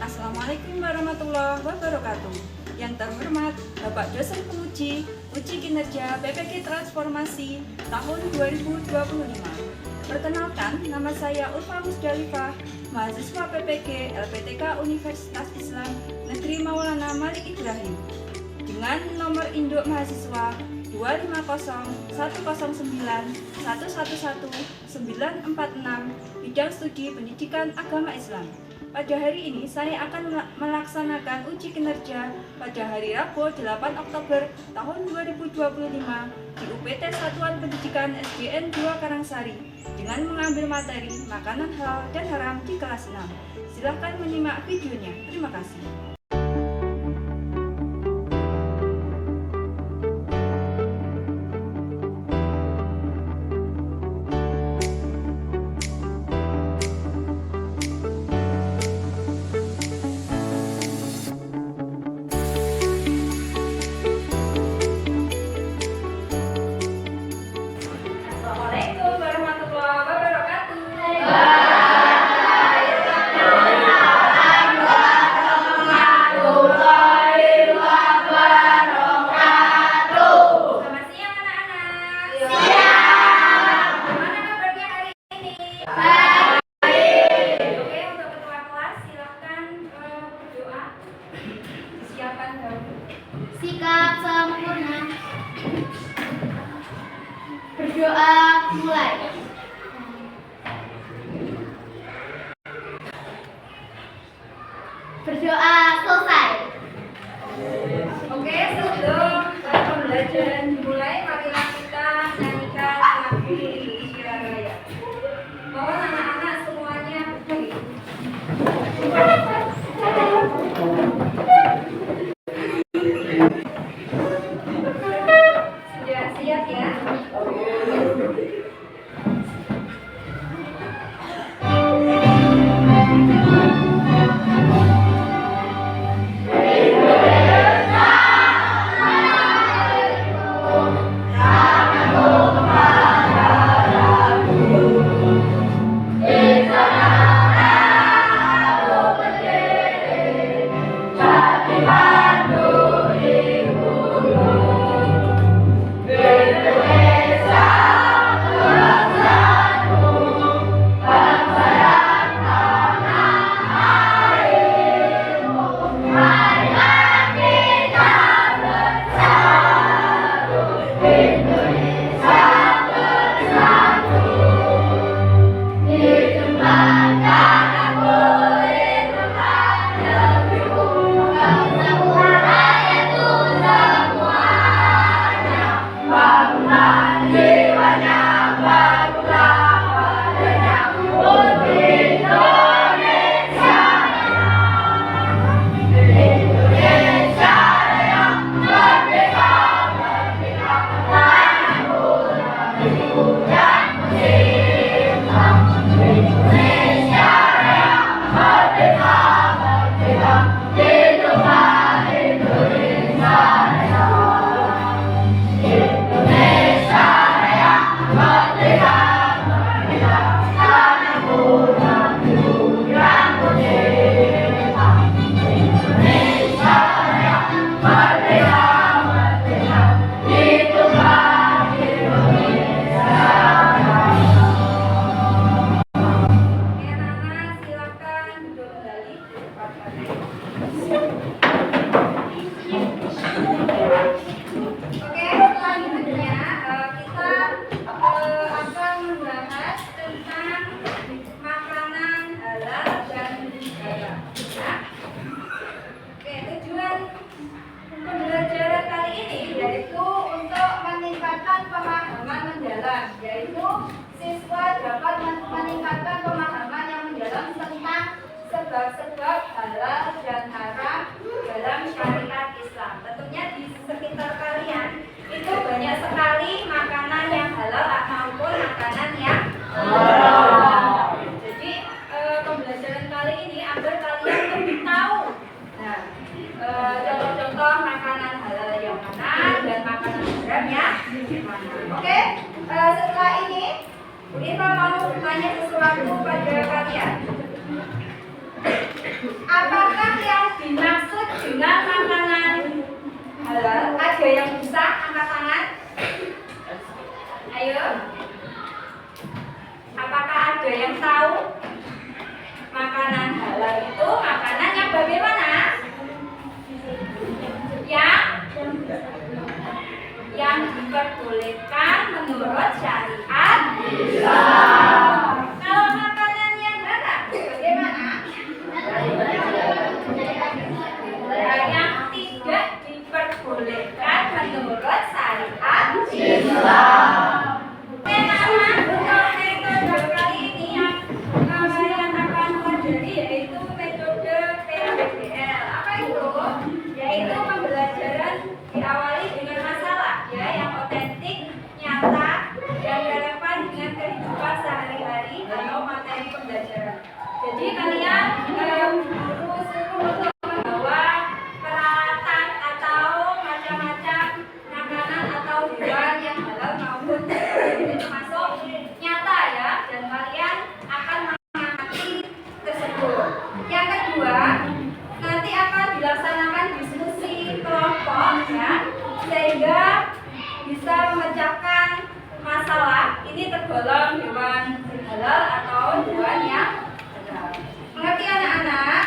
Assalamualaikum warahmatullahi wabarakatuh. Yang terhormat Bapak dosen penguji uji kinerja PPG Transformasi tahun 2025. Perkenalkan, nama saya Ulfa Musdalifah, mahasiswa PPG LPTK Universitas Islam Negeri Maulana Malik Ibrahim, dengan nomor induk mahasiswa 2509109111946, bidang studi pendidikan agama Islam. Pada hari ini saya akan melaksanakan uji kinerja pada hari Rabu 8 Oktober tahun 2025 di UPT Satuan Pendidikan SDN 2 Karangsari dengan mengambil materi makanan halal dan haram di kelas 6. Silahkan menyimak videonya. Terima kasih. Assalamualaikum warahmatullahi wabarakatuh. Selamat siang anak-anak. Gimana kabarnya hari ini? Oke, untuk ketua kelas silakan berdoa. Siapkan dahulu. Sikap sempurna. Berdoa mulai. Berdoa selesai. Oke, sebelum pembelajaran dimulai, marilah kita nyanyikan lagu Indonesia Raya. Mohon anak-anak semuanya berdiri. Sudah siap ya? Yaitu siswa dapat meningkatkan pemahaman yang mendalam tentang sebab-sebab halal dan haram dalam syariat Islam. Tentunya di sekitar kalian itu banyak sekali makanan yang halal maupun makanan yang haram. Jadi pembelajaran kali ini agar kalian lebih tahu contoh-contoh makanan halal yang mana dan makanan haram yang mana. Oke, setelah ini Bu Irma mau tanya sesuatu pada kalian. Apakah yang dimaksud dengan makanan halal? Ada yang bisa angkat tangan? Ayo. Apakah ada yang tahu? Makanan halal itu makanan yang bagaimana? Yang diperbolehkan menurut syariat Islam. Kalau makanan yang haram bagaimana? Yang tidak diperbolehkan menurut syariat Islam. Metode kali ini yang akan terjadi yaitu metode PHBL. Apa itu? Yaitu pembelajaran diawali dengan masalah ya yang otentik, nyata, dan relevan dengan kehidupan sehari-hari atau materi pembelajaran. Jadi kalian guru suruh untuk membawa peralatan atau macam-macam makanan atau hewan yang halal maupun tidak, termasuk nyata ya, dan kalian akan mengamati tersebut. Yang kedua, nanti akan dilaksanakan diskusi kelompok ya, sehingga bisa memecahkan masalah ini tergolong hewan halal atau hewan yang halal. Mengerti anak-anak?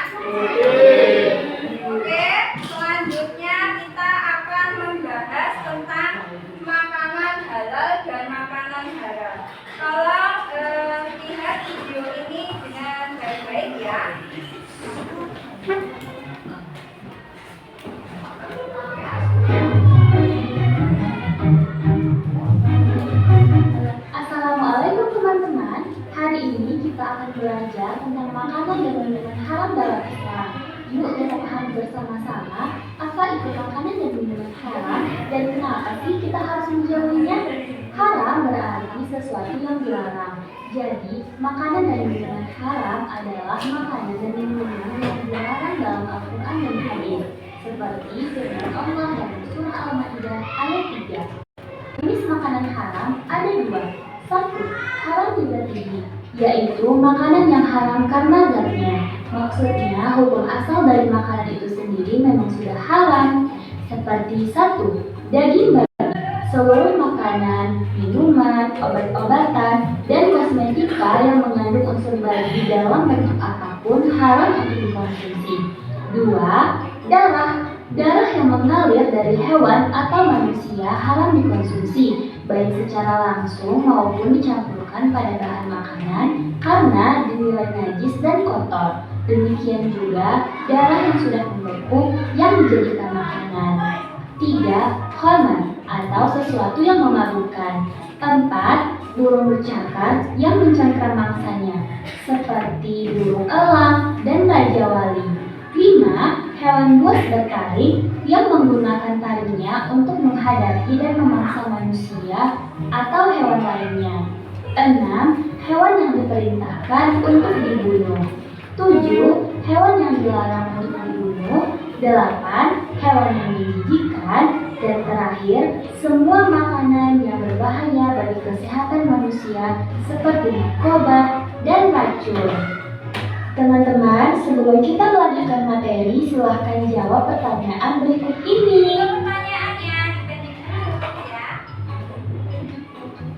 Oke, selanjutnya kita akan membahas tentang makanan halal dan makanan haram. Tolong lihat video ini dengan baik-baik ya. Assalamualaikum teman-teman. Hari ini kita akan belajar tentang makanan dan minuman haram dalam Islam. Yuk kita pahami bersama-sama apa itu makanan dan minuman haram dan kenapa sih kita harus menjauhinya. Haram berarti sesuatu yang dilarang. Jadi, makanan dan minuman haram adalah makanan dan minuman yang dilarang dalam Al-Quran dan Hadis, seperti firman Allah dalam surah Al-Maidah ayat 3. Jenis makanan haram ada dua. Satu, haram dizatihi, yaitu makanan yang haram karena zatnya. Maksudnya, hukum asal dari makanan itu sendiri memang sudah haram. Seperti satu, daging babi. Seluruh makanan, minuman, obat-obatan, dan kosmetika yang mengandung unsur babi dalam bentuk apapun haram untuk dikonsumsi. Dua, darah. Darah yang mengalir dari hewan atau manusia haram dikonsumsi, baik secara langsung maupun dicampurkan pada bahan makanan karena dinilai najis dan kotor. Demikian juga darah yang sudah membeku yang dijadikan makanan. Tiga, khamar atau sesuatu yang memabukkan. Empat, burung bercakar yang mencangkram mangsanya, seperti burung elang dan raja wali. Lima, hewan buas bertaring yang menggunakan taringnya untuk menghadapi dan memangsa manusia atau hewan lainnya. 6. Hewan yang diperintahkan untuk dibunuh. 7. Hewan yang dilarang untuk dibunuh. 8. Hewan yang menjijikan. Dan terakhir, semua makanan yang berbahaya bagi kesehatan manusia seperti narkoba dan racun. Teman-teman, sebelum kita melanjutkan materi, silahkan jawab pertanyaan berikut ini. Pertanyaannya dipendek dulu ya.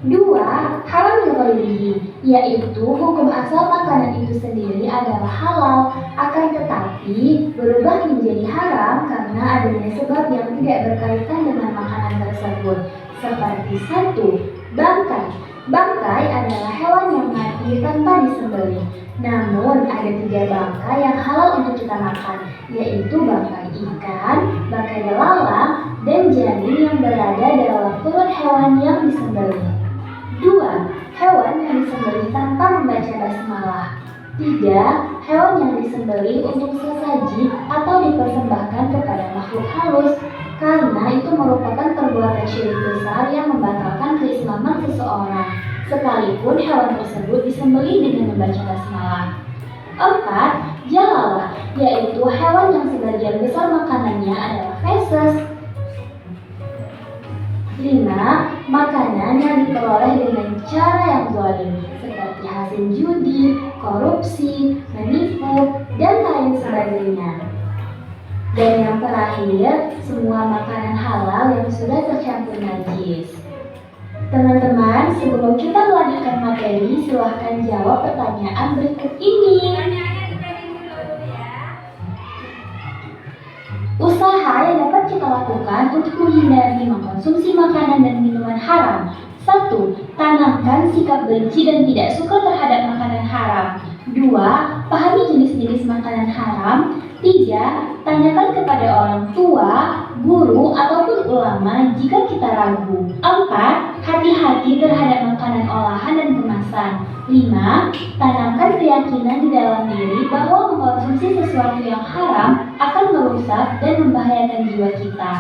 2. Halal lighairihi, yaitu hukum asal makanan itu sendiri adalah halal, akan tetapi berubah menjadi haram karena adanya sebab yang tidak berkaitan dengan makanan tersebut. Seperti 1. Bangkai. Bangkai adalah hewan yang mati tanpa disembelih. Namun ada 3 bangkai yang halal untuk kita makan, yaitu bangkai ikan, bangkai belalang, dan janin yang berada dalam perut hewan yang disembelih. 2. Hewan yang disembelih tanpa membaca basmalah. 3. Hewan yang disembelih untuk sesaji atau dipersembahkan kepada makhluk halus, karena itu merupakan perbuatan syirik besar yang membatalkan keislaman seseorang, sekalipun hewan tersebut disembelih dengan membaca basmalah. 4. Jalalah, yaitu hewan yang sebagian besar makanannya adalah feses. 5. Makanan yang diperoleh dengan cara yang zalim, seperti hasil judi, korupsi, menipu, dan lain lain sebagainya. Dan yang terakhir, semua makanan halal yang sudah tercampur najis. Teman-teman, sebelum kita melanjutkan materi, silahkan jawab pertanyaan berikut ini. Pertanyaannya dipending dulu ya. Usaha yang dapat kita lakukan untuk menghindari mengkonsumsi makanan dan minuman haram. 1. Tanamkan sikap benci dan tidak suka terhadap makanan haram. 2. Pahami jenis-jenis makanan haram. 3. Tanyakan kepada orang tua, guru, ataupun ulama jika kita ragu. 4. Hati-hati terhadap makanan olahan dan kemasan. 5. Tanamkan keyakinan di dalam diri bahwa mengkonsumsi sesuatu yang haram akan merusak dan membahayakan jiwa kita.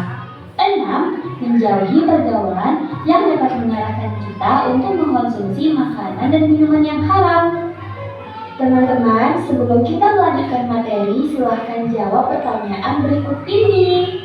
6. Menjauhi pergaulan yang dapat mengarahkan kita untuk mengkonsumsi makanan dan minuman yang haram. Teman-teman, sebelum kita melanjutkan materi, silahkan jawab pertanyaan berikut ini.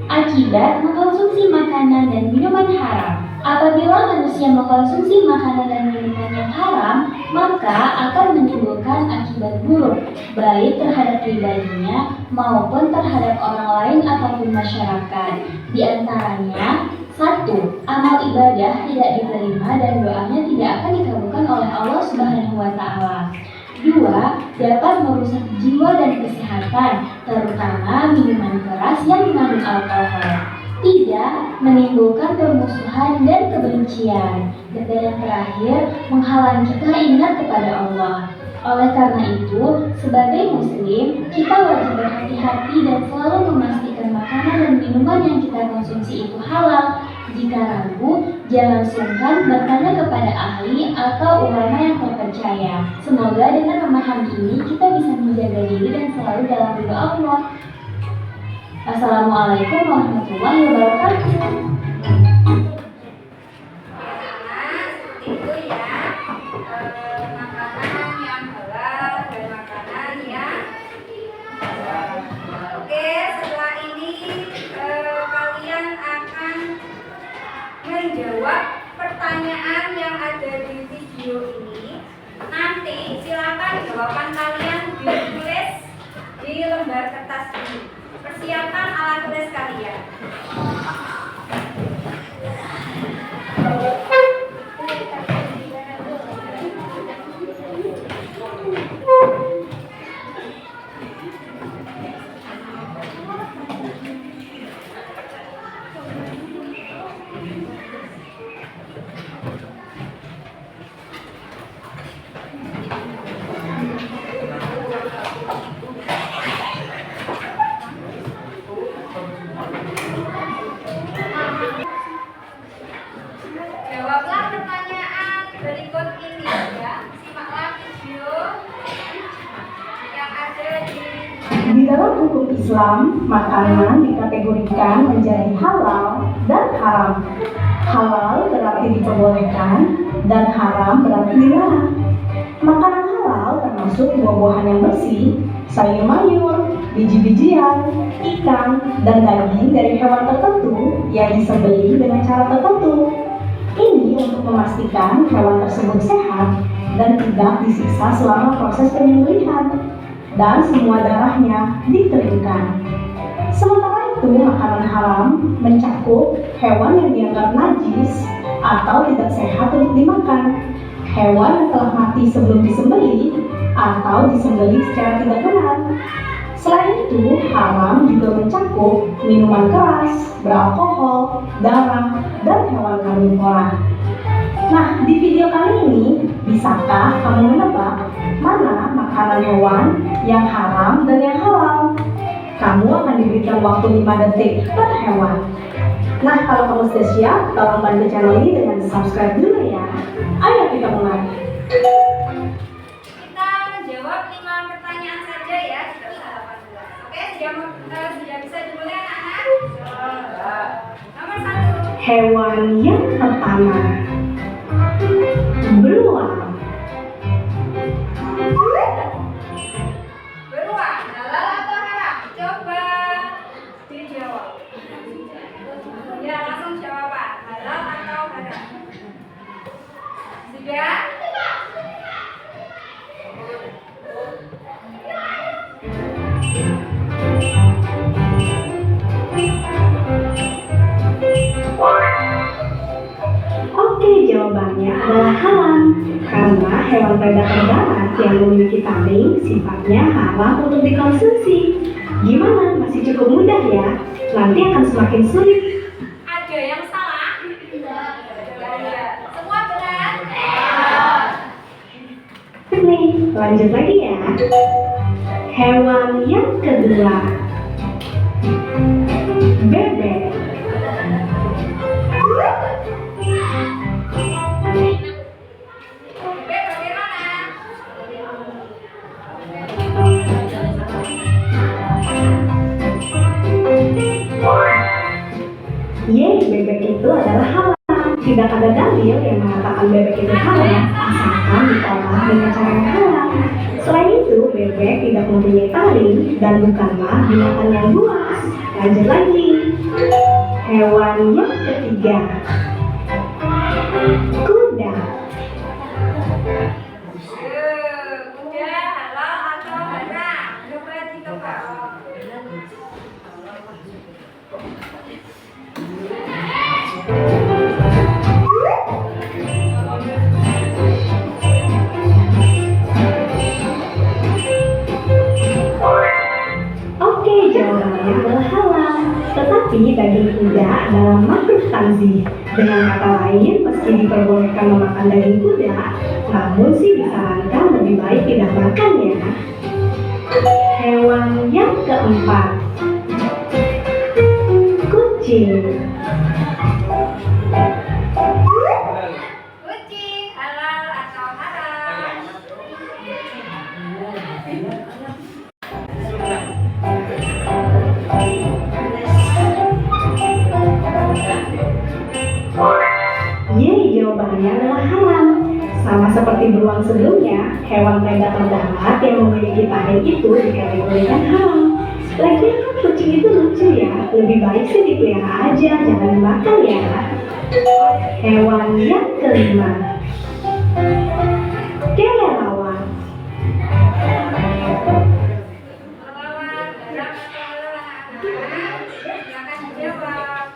Akibat mengkonsumsi makanan dan minuman haram. Apabila manusia mengkonsumsi makanan dan minuman yang haram, maka akan menimbulkan akibat buruk, baik terhadap pribadinya maupun terhadap orang lain ataupun masyarakat. Di antaranya, 1. Amal ibadah tidak diterima dan doanya tidak akan dikabulkan oleh Allah Subhanahu wa Ta'ala. 2. Dapat merusak jiwa dan kesehatan, terutama minuman keras yang mengandung alkohol. 3. Menimbulkan permusuhan dan kebencian. Dan yang terakhir, menghalangi kita ingat kepada Allah. Oleh karena itu, sebagai muslim, kita wajib berhati-hati dan selalu memastikan makanan dan minuman yang kita konsumsi itu halal. Jika ragu, jangan sungkan bertanya kepada ahli atau ulama yang terpercaya. Semoga dengan memahami ini, kita bisa menjaga diri dan selalu dalam ridho Allah. Assalamualaikum warahmatullahi wabarakatuh. Itu ya, makanan yang halal dan makanan yang haram. Oke, setelah ini kalian akan menjawab pertanyaan yang ada di video ini. Nanti silakan jawaban kalian ditulis di lembar kertas ini. Persiapkan alat tulis kalian. Jawablah pertanyaan berikut ini ya. Simaklah video yang ada Di dalam hukum Islam, makanan dikategorikan menjadi halal dan haram. Halal berarti diperbolehkan dan haram berarti dilarang. Makanan halal termasuk buah-buahan yang bersih, sayur-mayur, biji-bijian, ikan, dan daging dari hewan tertentu yang disembelih dengan cara tertentu. Ini untuk memastikan hewan tersebut sehat dan tidak disiksa selama proses penyembelihan, dan semua darahnya dikeringkan. Sementara itu, makanan haram mencakup hewan yang dianggap najis atau tidak sehat untuk dimakan, hewan yang telah mati sebelum disembelih atau disembelih secara tidak benar. Selain itu, haram juga mencakup minuman keras, beralkohol, darah, dan hewan karnivora. Nah, di video kali ini, bisakah kamu menebak mana makanan hewan yang haram dan yang halal? Kamu akan diberikan waktu 5 detik per hewan. Nah, kalau kamu sudah siap, tolong bantu channel ini dengan subscribe dulu ya. Ayo kita mulai. kita menjawab 5 pertanyaan saja ya, tidak usah 18. Oke, sudah bisa dimulai anak-anak? Nomor 1. Hewan yang pertama, beruang. Beruang, halal atau haram? Coba dijawab. Ya, langsung jawaban. Halal atau haram? Sudah? hewan predator darat yang memiliki taring sifatnya haram untuk dikonsumsi. Gimana? Masih cukup mudah ya? Nanti akan semakin sulit. Ada yang salah? Tidak ada. Semua benar? Nih, lanjut lagi ya. Hewan yang kedua, bebek. Bebek bagaimana? Bebek itu adalah halal. Tidak ada dalil yang mengatakan bebek itu halal, asalkan diolah dengan cara yang halal. Selain itu, bebek tidak mempunyai taring dan bukanlah binatang yang buas. Lanjut lagi. Hewan yang ketiga, kuda. Kuda halal atau haram? Coba ditebak. Oke, jawabannya adalah halal. Tetapi daging kuda adalah makruh tanzih. Dengan kata lain, meski diperbolehkan memakan daging kuda, namun sih disarankan lebih baik tidak makan ya. Hewan yang keempat, kucing. Kucing halal atau haram? Jawabannya adalah halal. Sama seperti beruang sebelumnya, hewan predator darat yang memiliki taring itu dikategorikan halal. Lagian kan kucing itu lucu ya, lebih baik sih dipelihara aja, jangan dimakan ya. Hewan yang kelima, kelelawar. Lawan haram atau halal? Silakan dijawab.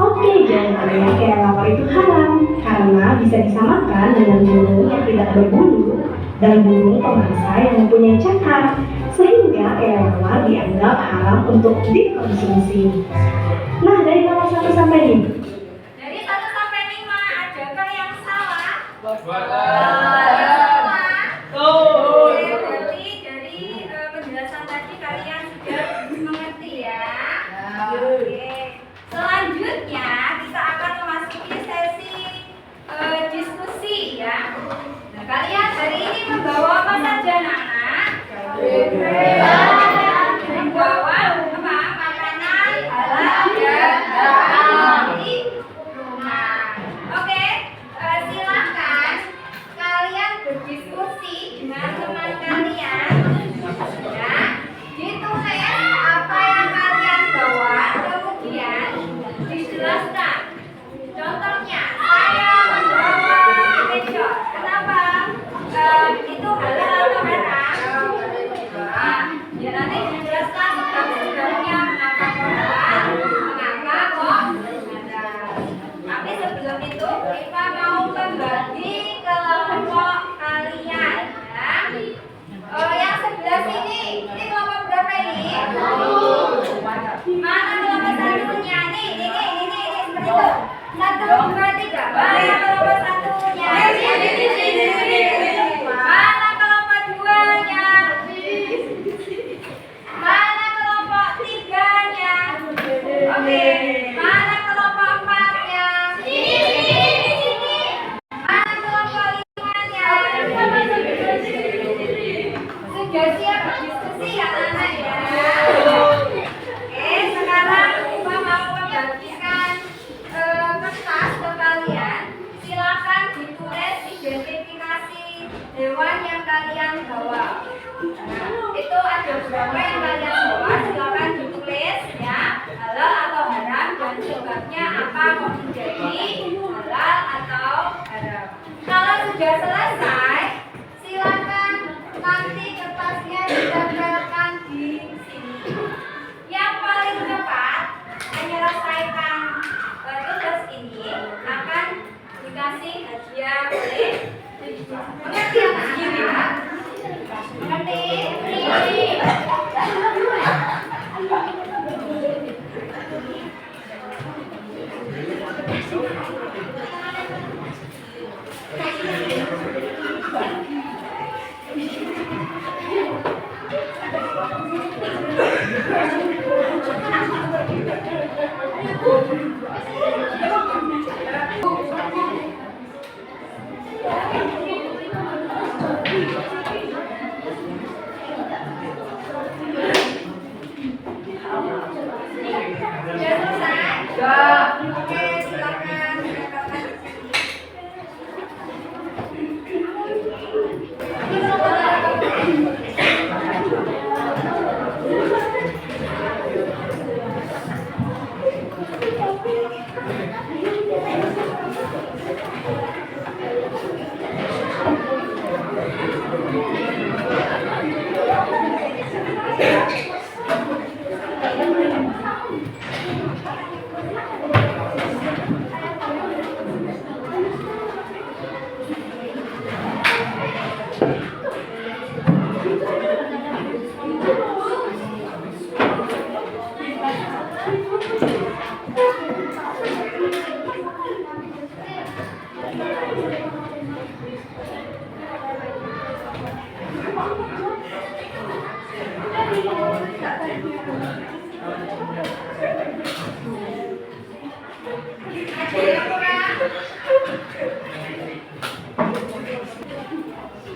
Oke, jawabannya kelelawar itu haram karena bisa disamakan dengan burung yang tidak berbulu dan burung pemangsa yang mempunyai cakar, sehingga kelelawar dianggap haram untuk dikonsumsi. Nah, dari nomor 1 sampai 5. Dari 1 sampai 5, adakah yang salah? Oke, berarti dari penjelasan tadi kalian sudah mengerti ya. Oke. Selanjutnya kita akan memasuki sesi diskusi ya. Nah, kalian hari ini membawa apa saja, anak-anak? Membawa apa? Makanan halal dan haram di rumah. Oke, silakan kalian berdiskusi dengan teman kalian. Ya, ditulis apa yang kalian bawa, kemudian dijelaskan. Contohnya, saya membawa kecoa. Kenapa? Itu halal atau haram? Nah, ya nanti dijelaskan sebab-sebabnya mengapa kok halal, mengapa kok haram. Tapi sebelum itu, kita mau membagi kelompok kalian. Ya. Yang sebelah sini, ini kelompok berapa ini? Mana kelompok satunya? Ini seperti itu. 1, 2, 3. Mana kelompok satunya? Mana kelompok duanya? Mana kelompok tiganya? Oke. Mana kelompok empatnya? Mana kelompok limanya? Sudah siap berdiskusi ya anak-anak ya? Oke, sekarang Ibu mau membagikan kertas ke kalian. Silakan ditulis identifikasi hewan yang kalian bawa. Nah, itu ada beberapa yang kalian bawa. Silakan ditulis ya, halal atau haram dan sebabnya apa kok menjadi halal atau haram. Kalau sudah selesai, silakan nanti kertasnya ditempelkan di sini. Yang Mengerti apa segini? Mengerti? Sudah selesai? Sudah. Oke, silakan didapatkan di sini.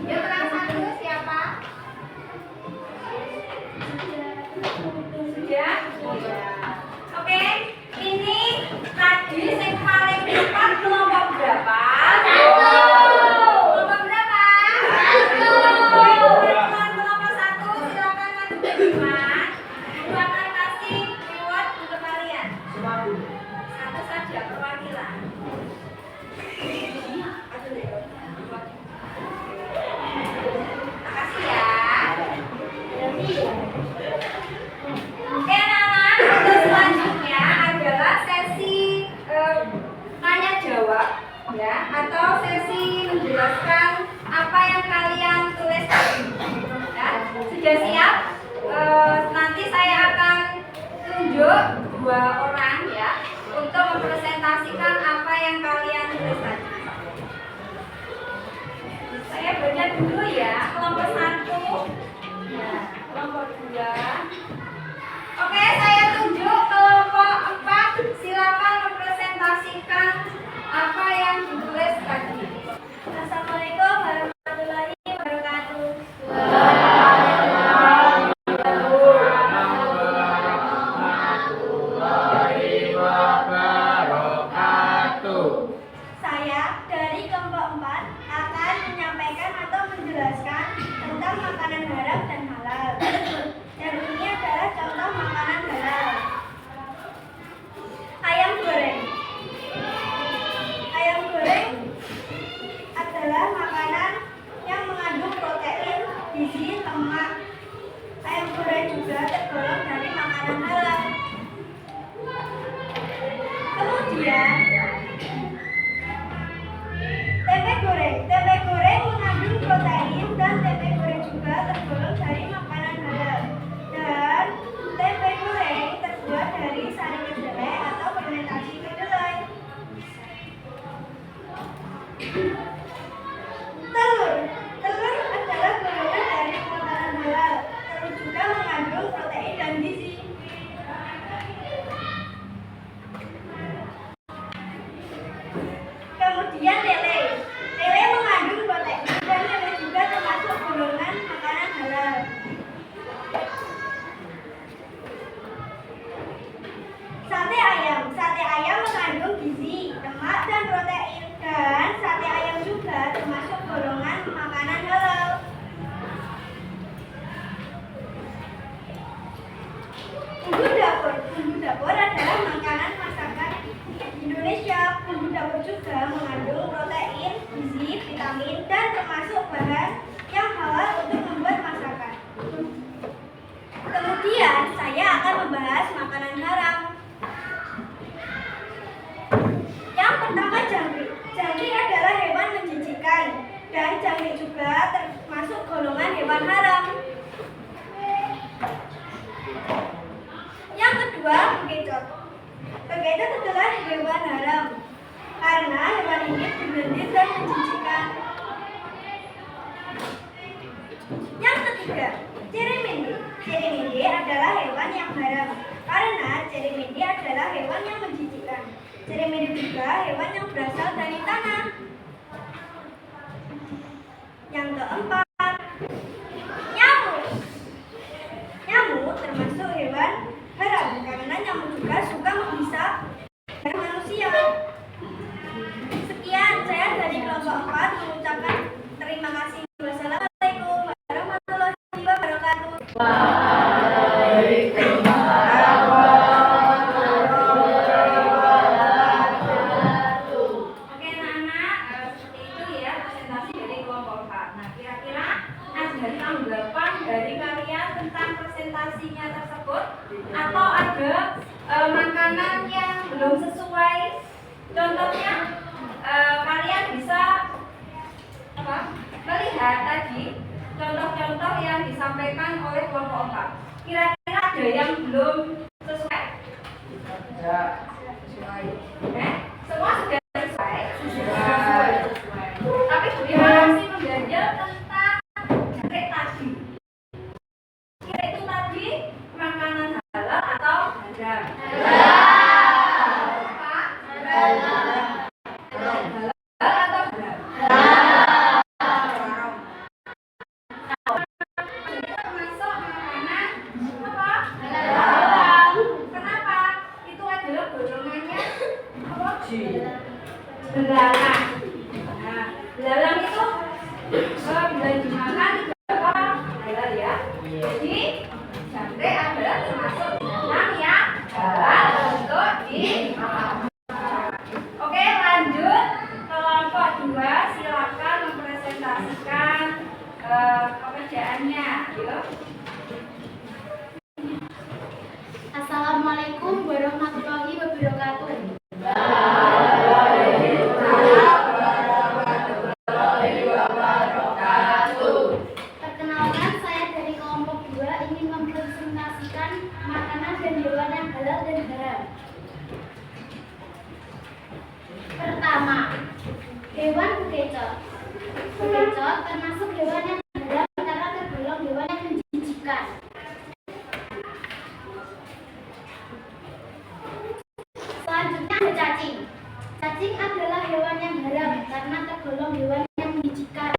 Yang terang satu siapa? Sudah? Oke, ini tadi yang paling cepat kelompok berapa? Kelompok berapa? Kelompok satu, silakan maju ke depan. Aku akan kasih reward untuk kalian. Satu saja perwakilan. Makasih ya. Oke, Nana, untuk selanjutnya adalah sesi tanya jawab ya, atau sesi menjelaskan apa yang kalian tulis tadi. Ya, sudah siap? Nanti saya akan tunjuk dua orang ya untuk mempresentasikan apa yang kalian tulis tadi. Saya baca dulu ya, kelompok 1, ya, kelompok 2. Oke, saya tunjuk kelompok 4. Silakan mempresentasikan apa yang ditulis tadi. Assalamualaikum warahmatullahi wabarakatuh. Saya dari kelompok 4 akan menyampaikan atau menjelaskan tentang makanan haram dan halal. Dan ini adalah contoh makanan halal. Ayam goreng. Ayam goreng adalah makanan yang mengandung protein, gizi, lemak. Ayam goreng juga tergolong dari makanan halal. Kemudian tempe goreng. Tempe goreng mengandung protein dan tempe goreng juga tergolong dari makanan halal. Dan tempe goreng terbuat dari sari kedelai atau fermentasi kedelai. Telur. Telur adalah golongan dari makanan halal. Telur juga mengandung protein dan gizi. Kemudian lele. Lele mengandung protein dan lele juga termasuk golongan makanan halal. Sate ayam. Sate ayam mengandung gizi, lemak, dan protein. Dan sate ayam juga termasuk golongan makanan halal. Bumbu dapur. Bumbu dapur adalah makanan masakan Indonesia. Bumbu dapur juga mengandung protein, gizi, vitamin, dan termasuk bahan yang halal untuk membuat masakan. Kemudian saya akan membahas makanan haram. Yang pertama, jangkrik. Jangkrik adalah hewan menjijikan dan 3. Cerimindi. Cerimindi adalah hewan yang haram karena cerimindi adalah hewan yang menjijikkan. Cerimindi juga hewan yang berasal dari tanah. Yang keempat, nyamuk. Nyamuk termasuk hewan haram karena nyamuk juga suka menghisap darah manusia. Sekian saya dari kelompok 4 mengucapkan terima kasih. Wassalamualaikum warahmatullahi wabarakatuh. Oke anak-anak, seperti itu ya presentasi dari kelompok 4. Nah, kira-kira ada tanggapan dari kalian tentang presentasinya tersebut atau ada makanan yang belum sesuai? Contohnya kalian bisa melihat tadi contoh-contoh yang disampaikan oleh kelompok 4. Kira-kira ada yang belum sesuai? Semua sudah sesuai? Sesuai. Tapi bagaimana sih membelajar tentang jangkrik tadi? Kira itu tadi makanan halal atau haram? Apa? Halal atau haram? Termasuk makanan apa? Halal. Kenapa? Itu adalah golongannya apa? Belalang. Nah, belalang itu bila dimakan juga halal ya. Jadi jangkrik adalah termasuk belalang yang halal untuk dimakan. Oke, lanjut kelompok 2, silakan mempresentasikan pekerjaannya. Yuk. Assalamualaikum warahmatullahi wabarakatuh. Perkenalkan, saya dari kelompok 2 ingin mempresentasikan makanan dan hewan yang halal dan haram. Pertama, hewan bekecot. Bekecot termasuk hewan yang haram karena tergolong hewan yang menjijikkan. Selanjutnya ada cacing. Cacing adalah hewan yang haram karena tergolong hewan yang menjijikkan.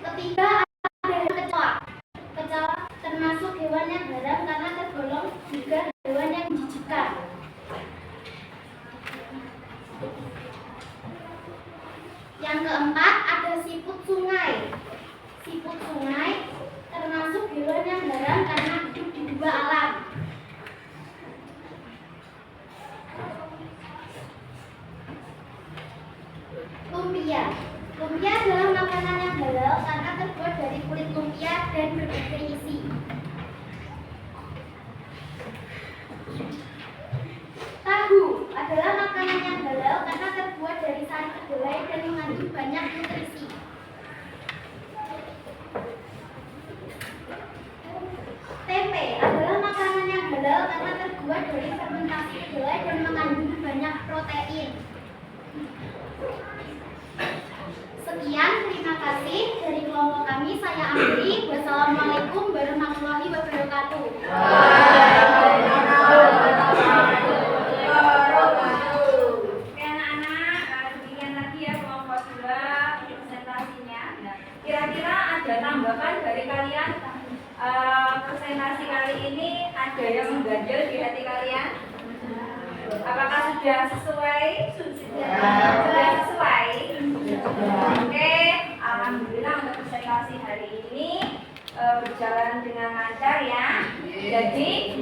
Ketiga ada kecoa. Kecoa termasuk hewan yang haram karena tergolong juga hewan yang menjijikkan. Yang keempat ada siput sungai. Siput sungai termasuk hewan yang haram karena hidup di dua alam. Lumpia. Lumpia adalah makanan yang halal karena terbuat dari kulit lumpia dan berbagai isi. Tahu adalah makanan yang halal karena terbuat dari sari kedelai dan mengandung banyak nutrisi. Tempe adalah makanan yang halal karena terbuat dari fermentasi kedelai dan mengandung banyak protein. Sekian, terima kasih dari kelompok kami. Saya akhiri. Wassalamualaikum warahmatullahi wabarakatuh. Oke anak-anak, demikian tadi ya kelompok 2 presentasinya. Nah, kira-kira ada tanggapan dari kalian? Presentasi kali ini ada yang mengganjal di hati kalian? Apakah sudah sesuai? Sudah sesuai? Oke, alhamdulillah untuk presentasi hari ini berjalan dengan lancar ya. Jadi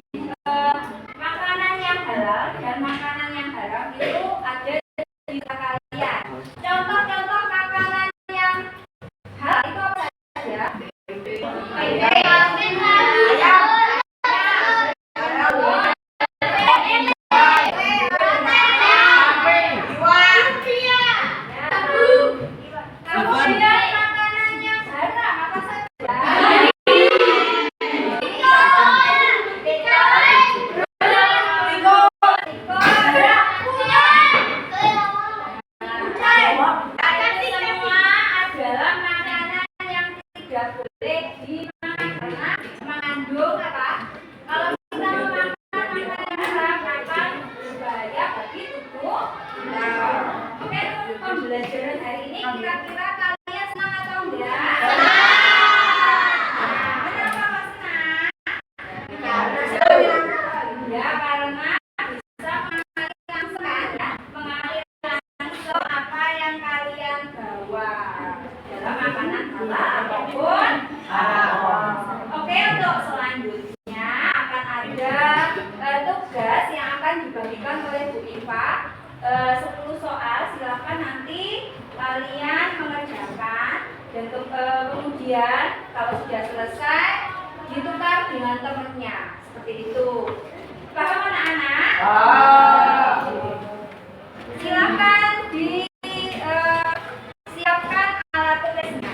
makanan yang halal dan makanan yang haram itu ada di kalian. Contoh-contoh makanan yang halal itu apa saja? pembelajaran hari ini kira-kira kalian senang atau enggak? Kenapa Mas senang? Ya, karena bisa mengalir langsung ya, mengalir langsung apa yang kalian bawa dalam makanan halal ataupun haram. Oke, untuk selanjutnya akan ada tugas yang akan dibagikan oleh Bu Iva. 10 soal, silakan nanti kalian mengerjakan dan kemudian kalau sudah selesai ditukar dengan temannya seperti itu. Paham anak-anak? Silakan disiapkan alat tulisnya.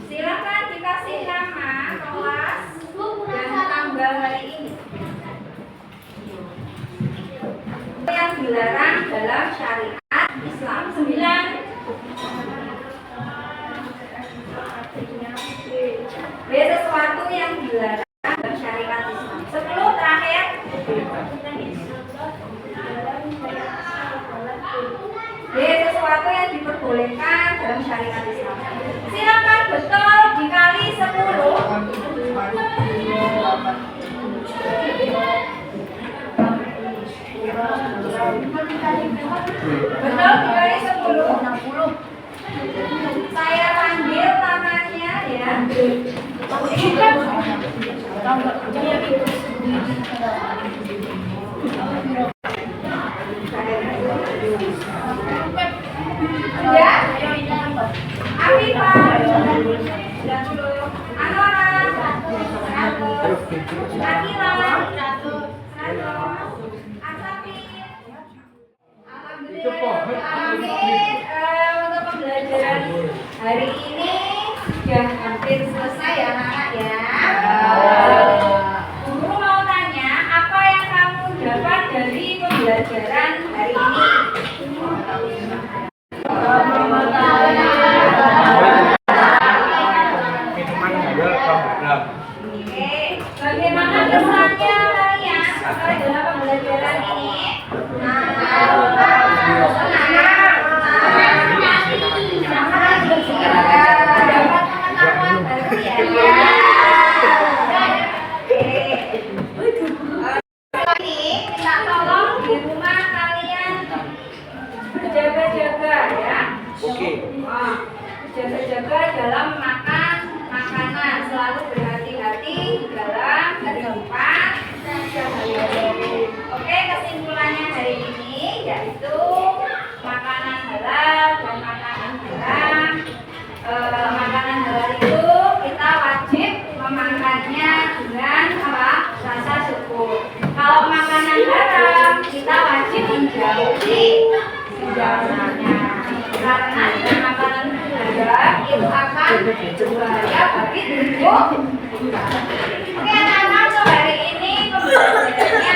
Silakan dikasih nama, kelas, dan tanggal hari ini. Yang dilarang dalam syariat Islam 9. B. Sesuatu yang dilarang dalam syariat Islam 10. Terakhir. B. Sesuatu yang diperbolehkan dalam syariat Islam. Silakan betul dikali 10. Betul dikali 10. Saya panggil tangannya ya. Ya, Afifah, Anora, 100, Akila, 100, Asafi. Alhamdulillah, untuk pembelajaran hari ini sudah hampir selesai ya anak ya. Guru mau tanya, apa yang kamu dapat dari pembelajaran hari ini? Oke, bagaimana kesannya kalian dalam pembelajaran ini? Ini minta tolong di rumah kalian berjaga-jaga ya. Oke. Jaga-jaga dalam makan makanan, selalu berhati-hati dalam kehidupan sehari-hari. Oke, kesimpulannya hari ini yaitu makanan halal dan makanan haram. Makanan halal itu kita wajib memakannya dengan apa? Rasa syukur. Kalau makanan haram kita wajib menjauhi sejauh-jauhnya. Karena dengan makanan haram itu akan berbahaya bagi tubuh. Oke anak-anak, hari ini pembelajarannya